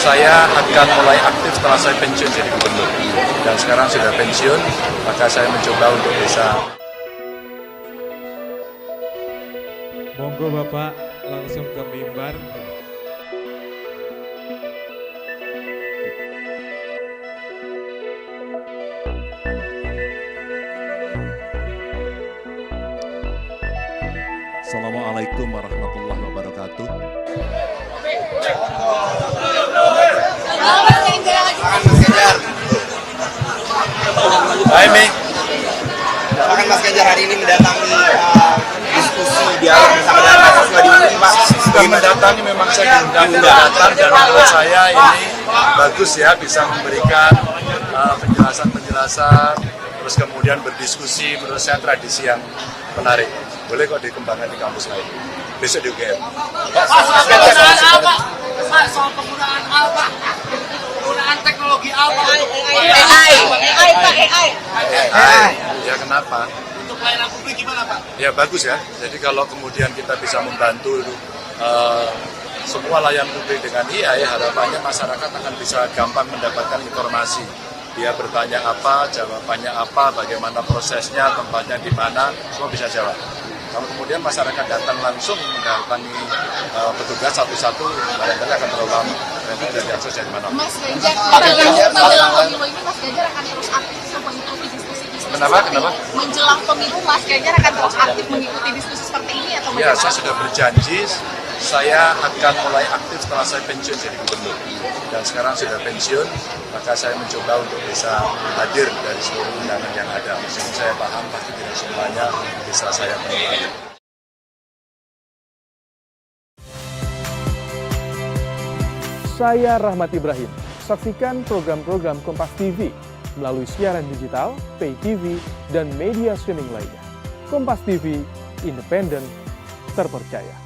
saya akan mulai aktif setelah saya pensiun jadi gubernur. Dan sekarang sudah pensiun, maka saya mencoba untuk bisa. Monggo Bapak langsung ke mimbar. Assalamualaikum warahmatullahi wabarakatuh. Hai Mi. Bahkan Mas Ganjar hari ini mendatangi diskusi dialog bersama dengan mahasiswa di UIN, Pak. Sudah mendatangi, memang saya diundang untuk datang, dan menurut saya ini bagus ya, bisa memberikan penjelasan-penjelasan, terus kemudian berdiskusi. Menurut saya tradisi yang menarik. Boleh kok dikembangkan di kampus lain. Besok di UGM. Penggunaan apa? Soal penggunaan apa? Penggunaan teknologi apa? AI. Ya kenapa? Untuk pelayanan publik gimana, Pak? Ya bagus ya. Jadi kalau kemudian kita bisa membantu semua layanan publik dengan AI, harapannya masyarakat akan bisa gampang mendapatkan informasi. Dia bertanya apa, jawabannya apa, bagaimana prosesnya, tempatnya di mana, semua bisa jawab. Kalau kemudian masyarakat datang langsung mendatangi petugas satu-satu, barangkali akan terlalu lama. Nanti sudah diakses dari mana. Mas Ganjar, menjelang pemilu ini Mas Ganjar akan terus aktif mengikuti diskusi-diskusi. Kenapa? Menjelang pemilu Mas Ganjar akan terus aktif mengikuti diskusi seperti ini atau Ya, bagaimana? saya sudah berjanji, saya akan mulai aktif setelah saya pensiun jadi gubernur. Dan sekarang sudah pensiun, maka saya mencoba untuk bisa hadir dari seluruh undangan yang ada. Meskipun saya paham pasti tidak semuanya bisa saya penuhi. Saya Rahmat Ibrahim. Saksikan program-program Kompas TV melalui siaran digital, pay TV, dan media streaming lainnya. Kompas TV, independen, terpercaya.